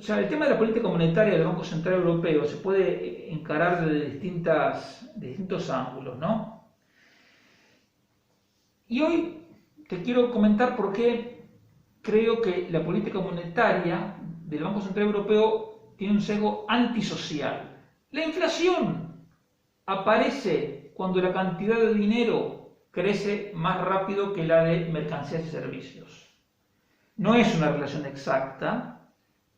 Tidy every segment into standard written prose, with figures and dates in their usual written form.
sea, el tema de la política monetaria del Banco Central Europeo se puede encarar de distintos ángulos, ¿no? Y hoy te quiero comentar por qué creo que la política monetaria del Banco Central Europeo tiene un sesgo antisocial. La inflación aparece cuando la cantidad de dinero crece más rápido que la de mercancías y servicios. No es una relación exacta,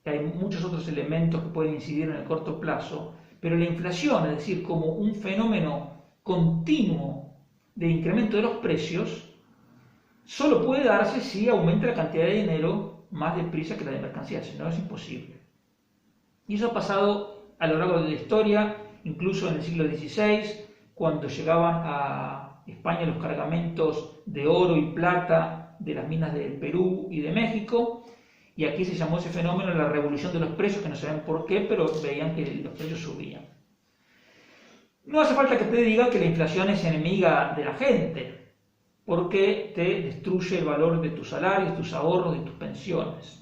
hay muchos otros elementos que pueden incidir en el corto plazo, pero la inflación, es decir, como un fenómeno continuo de incremento de los precios, solo puede darse si aumenta la cantidad de dinero más deprisa que la de mercancías, si no es imposible. Y eso ha pasado a lo largo de la historia, incluso en el siglo XVI, cuando llegaban a España los cargamentos de oro y plata de las minas del Perú y de México, y aquí se llamó ese fenómeno la revolución de los precios, que no saben por qué, pero veían que los precios subían. No hace falta que te diga que la inflación es enemiga de la gente, porque te destruye el valor de tus salarios, tus ahorros, de tus pensiones.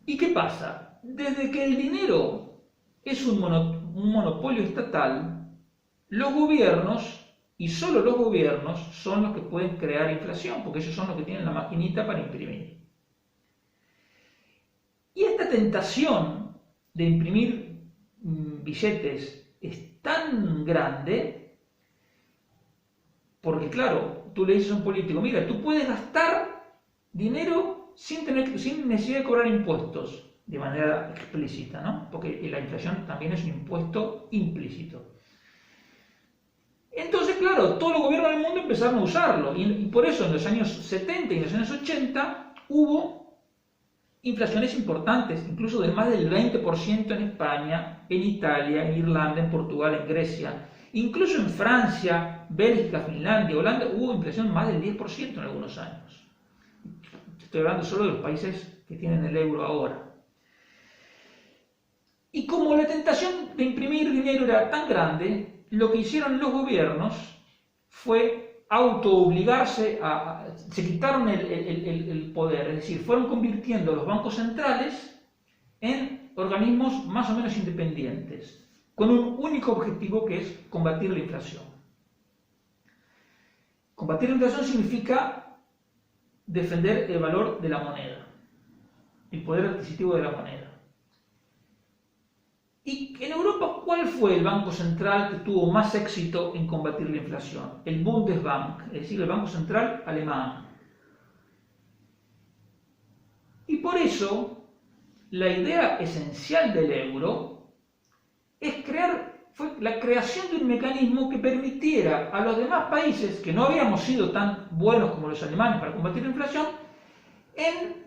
¿Y qué pasa? Desde que el dinero es un monopolio estatal, los gobiernos, y solo los gobiernos, son los que pueden crear inflación, porque ellos son los que tienen la maquinita para imprimir. Y esta tentación de imprimir billetes es tan grande, porque claro, tú le dices a un político, mira, tú puedes gastar dinero sin necesidad de cobrar impuestos de manera explícita, ¿no? Porque la inflación también es un impuesto implícito. Entonces, claro, todos los gobiernos del mundo empezaron a usarlo, y por eso en los años 70 y en los años 80 hubo inflaciones importantes, incluso de más del 20% en España, en Italia, en Irlanda, en Portugal, en Grecia, incluso en Francia, Bélgica, Finlandia, Holanda, hubo inflación más del 10% en algunos años. Estoy hablando solo de los países que tienen el euro ahora. Y como la tentación de imprimir dinero era tan grande, lo que hicieron los gobiernos fue autoobligarse se quitaron el poder, es decir, fueron convirtiendo a los bancos centrales en organismos más o menos independientes, con un único objetivo que es combatir la inflación. Combatir la inflación significa defender el valor de la moneda, el poder adquisitivo de la moneda. Y en Europa, ¿cuál fue el banco central que tuvo más éxito en combatir la inflación? El Bundesbank, es decir, el Banco Central alemán. Y por eso, la idea esencial del euro fue la creación de un mecanismo que permitiera a los demás países, que no habíamos sido tan buenos como los alemanes para combatir la inflación, en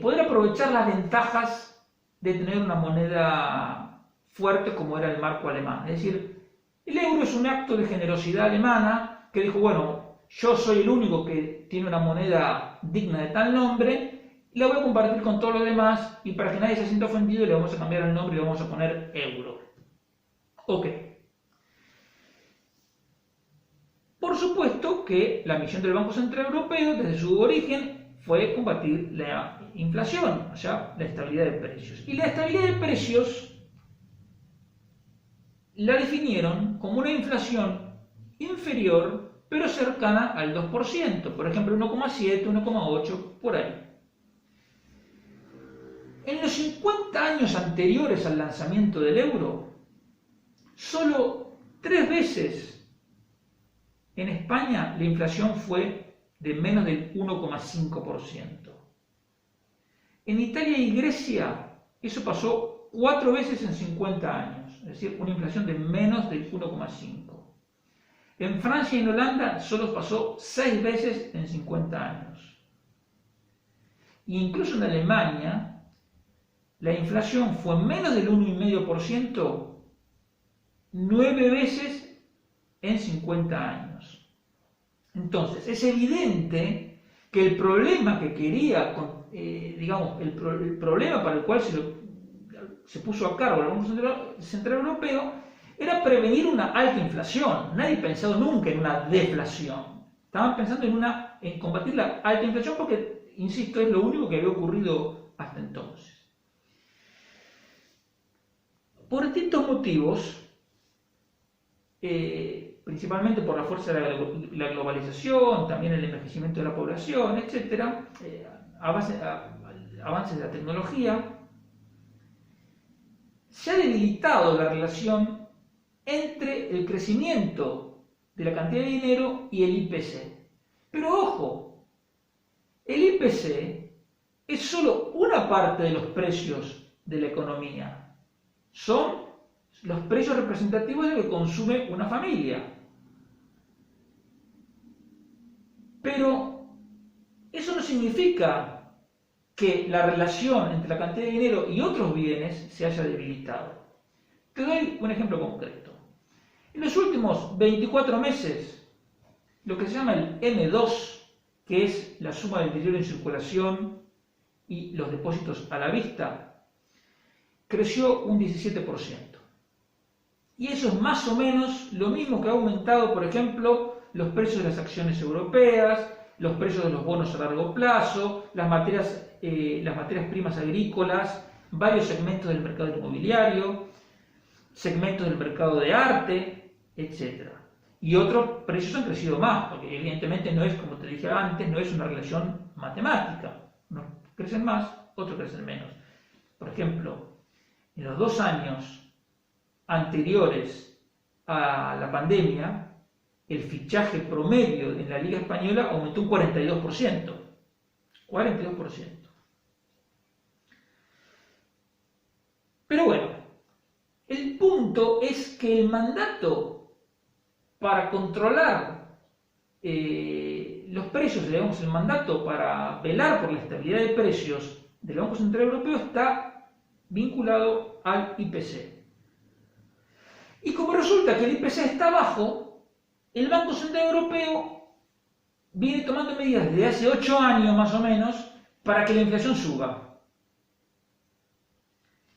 poder aprovechar las ventajas de tener una moneda fuerte como era el marco alemán. Es decir, el euro es un acto de generosidad alemana que dijo, bueno, yo soy el único que tiene una moneda digna de tal nombre, la voy a compartir con todos los demás y para que nadie se sienta ofendido le vamos a cambiar el nombre y le vamos a poner euro. Ok. Por supuesto que la misión del Banco Central Europeo desde su origen fue combatir la inflación, o sea, la estabilidad de precios. Y la estabilidad de precios la definieron como una inflación inferior, pero cercana al 2%, por ejemplo 1,7, 1,8, por ahí. En los 50 años anteriores al lanzamiento del euro, solo 3 veces en España la inflación fue de menos del 1,5%. En Italia y Grecia eso pasó 4 veces en 50 años, es decir, una inflación de menos del 1,5%. En Francia y en Holanda solo pasó 6 veces en 50 años. E incluso en Alemania la inflación fue menos del 1,5% 9 veces en 50 años. Entonces, es evidente que el problema que quería, el problema para el cual se puso a cargo el Banco Central Europeo era prevenir una alta inflación. Nadie pensado nunca en una deflación. Estaban pensando en combatir la alta inflación porque insisto, es lo único que había ocurrido hasta entonces. Por distintos motivos, principalmente por la fuerza de la globalización, también el envejecimiento de la población, etc., avances de la tecnología, se ha debilitado la relación entre el crecimiento de la cantidad de dinero y el IPC. Pero ojo, el IPC es solo una parte de los precios de la economía. Son los precios representativos de lo que consume una familia. Pero eso no significa que la relación entre la cantidad de dinero y otros bienes se haya debilitado. Te doy un ejemplo concreto. En los últimos 24 meses, lo que se llama el M2, que es la suma del dinero en circulación y los depósitos a la vista, creció un 17%. Y eso es más o menos lo mismo que ha aumentado, por ejemplo, los precios de las acciones europeas, los precios de los bonos a largo plazo, las materias primas agrícolas, varios segmentos del mercado inmobiliario, segmentos del mercado de arte, etc. Y otros precios han crecido más, porque evidentemente no es, como te dije antes, no es una relación matemática. Unos crecen más, otros crecen menos. Por ejemplo, en los 2 años anteriores a la pandemia, el fichaje promedio en la Liga Española aumentó un 42%. 42%. Pero bueno, el punto es que el mandato para controlar los precios, digamos, el mandato para velar por la estabilidad de precios del Banco Central Europeo está vinculado al IPC. Y como resulta que el IPC está bajo, el Banco Central Europeo viene tomando medidas desde hace 8 años más o menos para que la inflación suba.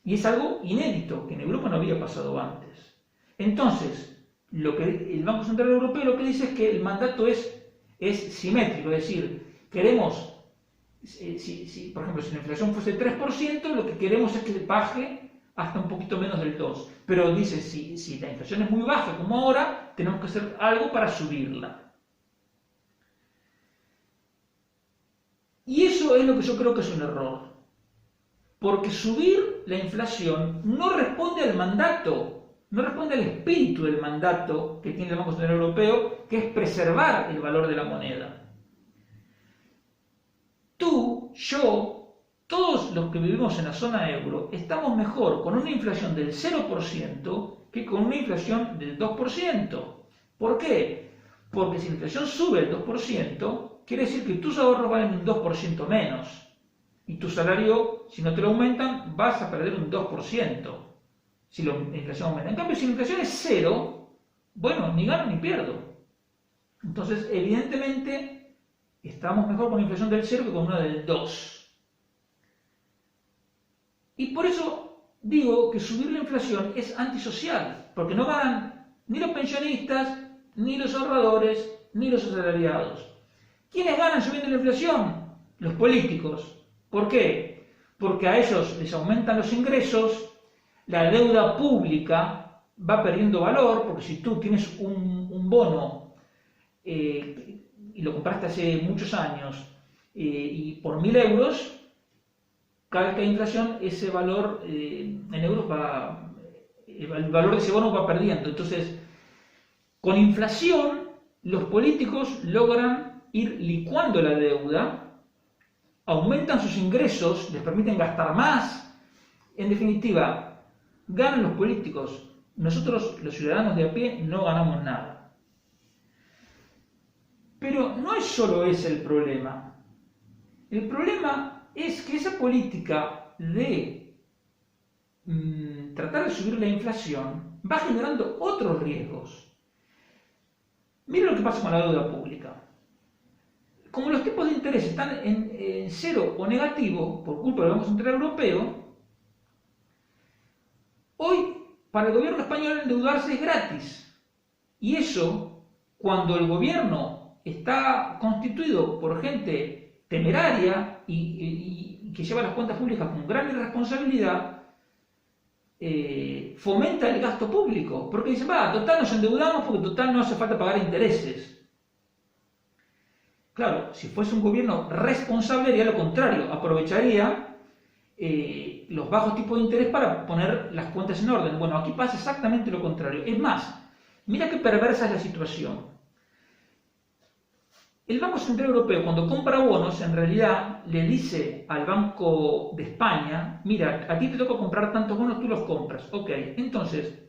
Y es algo inédito, que en Europa no había pasado antes. Entonces, lo que el Banco Central Europeo lo que dice es que el mandato es simétrico, es decir, queremos, por ejemplo, si la inflación fuese 3%, lo que queremos es que baje hasta un poquito menos del 2%. Pero dice, si la inflación es muy baja como ahora, tenemos que hacer algo para subirla. Y eso es lo que yo creo que es un error. Porque subir la inflación no responde al mandato, no responde al espíritu del mandato que tiene el Banco Central Europeo, que es preservar el valor de la moneda. Tú, yo, todos los que vivimos en la zona euro, estamos mejor con una inflación del 0% que con una inflación del 2%. ¿Por qué? Porque si la inflación sube el 2%, quiere decir que tus ahorros valen un 2% menos. Y tu salario, si no te lo aumentan, vas a perder un 2%. Si la inflación aumenta. En cambio, si la inflación es 0, bueno, ni gano ni pierdo. Entonces, evidentemente, estamos mejor con una inflación del 0 que con una del 2. Y por eso digo que subir la inflación es antisocial, porque no ganan ni los pensionistas, ni los ahorradores, ni los asalariados. ¿Quiénes ganan subiendo la inflación? Los políticos. ¿Por qué? Porque a ellos les aumentan los ingresos, la deuda pública va perdiendo valor, porque si tú tienes un bono y lo compraste hace muchos años y por 1.000 euros, cada vez que hay inflación, ese valor en euros el valor de ese bono va perdiendo. Entonces, con inflación, los políticos logran ir licuando la deuda, aumentan sus ingresos, les permiten gastar más. En definitiva, ganan los políticos. Nosotros, los ciudadanos de a pie, no ganamos nada. Pero no es solo ese el problema. El problema es que esa política de tratar de subir la inflación va generando otros riesgos. Mira lo que pasa con la deuda pública. Como los tipos de interés están en 0 o negativo por culpa del Banco Central Europeo, hoy para el gobierno español endeudarse es gratis. Y eso, cuando el gobierno está constituido por gente temeraria y que lleva las cuentas públicas con gran irresponsabilidad, fomenta el gasto público, porque dice, total nos endeudamos porque total no hace falta pagar intereses. Claro, si fuese un gobierno responsable haría lo contrario, aprovecharía los bajos tipos de interés para poner las cuentas en orden. Bueno, aquí pasa exactamente lo contrario. Es más, mira qué perversa es la situación. El Banco Central Europeo, cuando compra bonos, en realidad le dice al Banco de España, mira, a ti te toca comprar tantos bonos, tú los compras. Ok, entonces,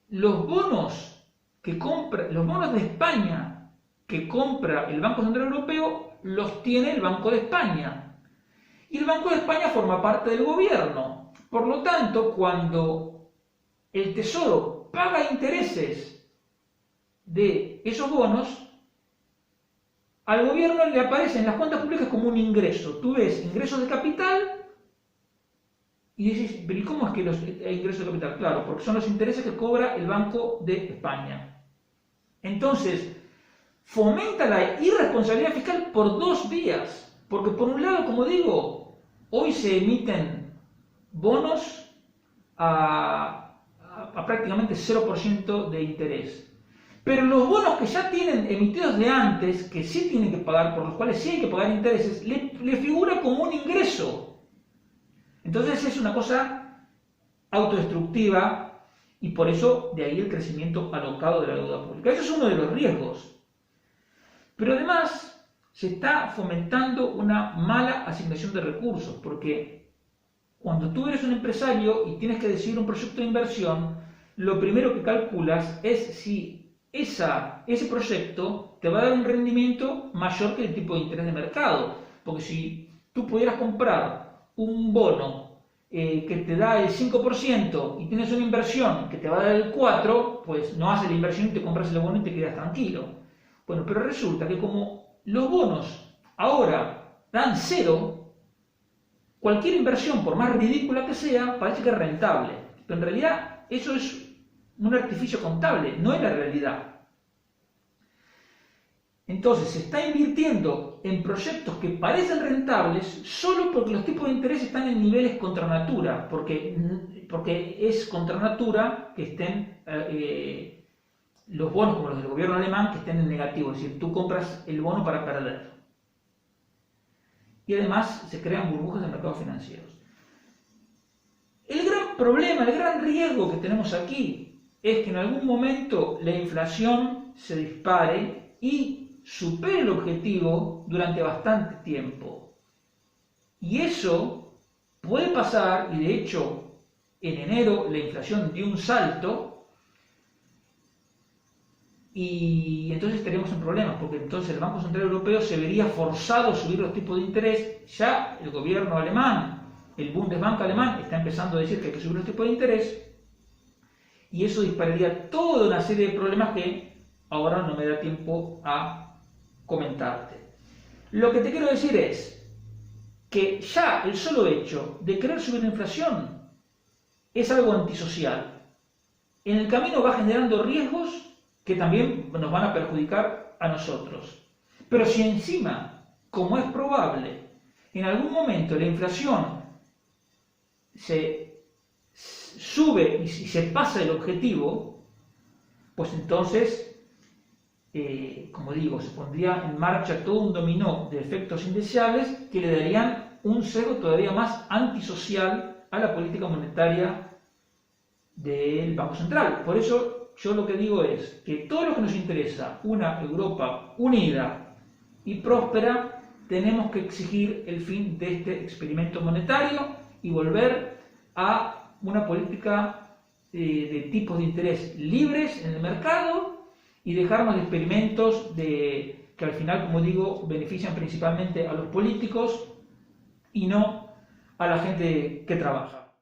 los bonos de España que compra el Banco Central Europeo, los tiene el Banco de España. Y el Banco de España forma parte del gobierno. Por lo tanto, cuando el Tesoro paga intereses de esos bonos, al gobierno le aparece en las cuentas públicas como un ingreso. Tú ves ingresos de capital y dices, pero ¿y cómo es que hay ingresos de capital? Claro, porque son los intereses que cobra el Banco de España. Entonces, fomenta la irresponsabilidad fiscal por dos vías. Porque por un lado, como digo, hoy se emiten bonos a prácticamente 0% de interés. Pero los bonos que ya tienen emitidos de antes, que sí tienen que pagar, por los cuales sí hay que pagar intereses, le figura como un ingreso. Entonces es una cosa autodestructiva y por eso de ahí el crecimiento alocado de la deuda pública. Eso es uno de los riesgos. Pero además se está fomentando una mala asignación de recursos, porque cuando tú eres un empresario y tienes que decidir un proyecto de inversión, lo primero que calculas es si ese proyecto te va a dar un rendimiento mayor que el tipo de interés de mercado. Porque si tú pudieras comprar un bono que te da el 5% y tienes una inversión que te va a dar el 4%, pues no haces la inversión y te compras el bono y te quedas tranquilo. Bueno, pero resulta que como los bonos ahora dan 0, cualquier inversión, por más ridícula que sea, parece que es rentable. Pero en realidad eso es un artificio contable, no es la realidad. Entonces se está invirtiendo en proyectos que parecen rentables solo porque los tipos de interés están en niveles contra natura, porque es contra natura que estén los bonos como los del gobierno alemán que estén en negativo, es decir, tú compras el bono para perder. Y además se crean burbujas de mercados financieros. El gran problema, el gran riesgo que tenemos aquí es que en algún momento la inflación se dispare y supere el objetivo durante bastante tiempo. Y eso puede pasar, y de hecho en enero la inflación dio un salto, y entonces estaríamos en problemas, porque entonces el Banco Central Europeo se vería forzado a subir los tipos de interés. Ya el gobierno alemán, el Bundesbank alemán, está empezando a decir que hay que subir los tipos de interés, y eso dispararía toda una serie de problemas que ahora no me da tiempo a comentarte. Lo que te quiero decir es que ya el solo hecho de querer subir la inflación es algo antisocial. En el camino va generando riesgos que también nos van a perjudicar a nosotros. Pero si encima, como es probable, en algún momento la inflación se sube y se pasa el objetivo, pues entonces, como digo, se pondría en marcha todo un dominó de efectos indeseables que le darían un sesgo todavía más antisocial a la política monetaria del Banco Central. Por eso yo lo que digo es que todo lo que nos interesa, una Europa unida y próspera, tenemos que exigir el fin de este experimento monetario y volver a una política de tipos de interés libres en el mercado y dejarnos de experimentos que al final, como digo, benefician principalmente a los políticos y no a la gente que trabaja.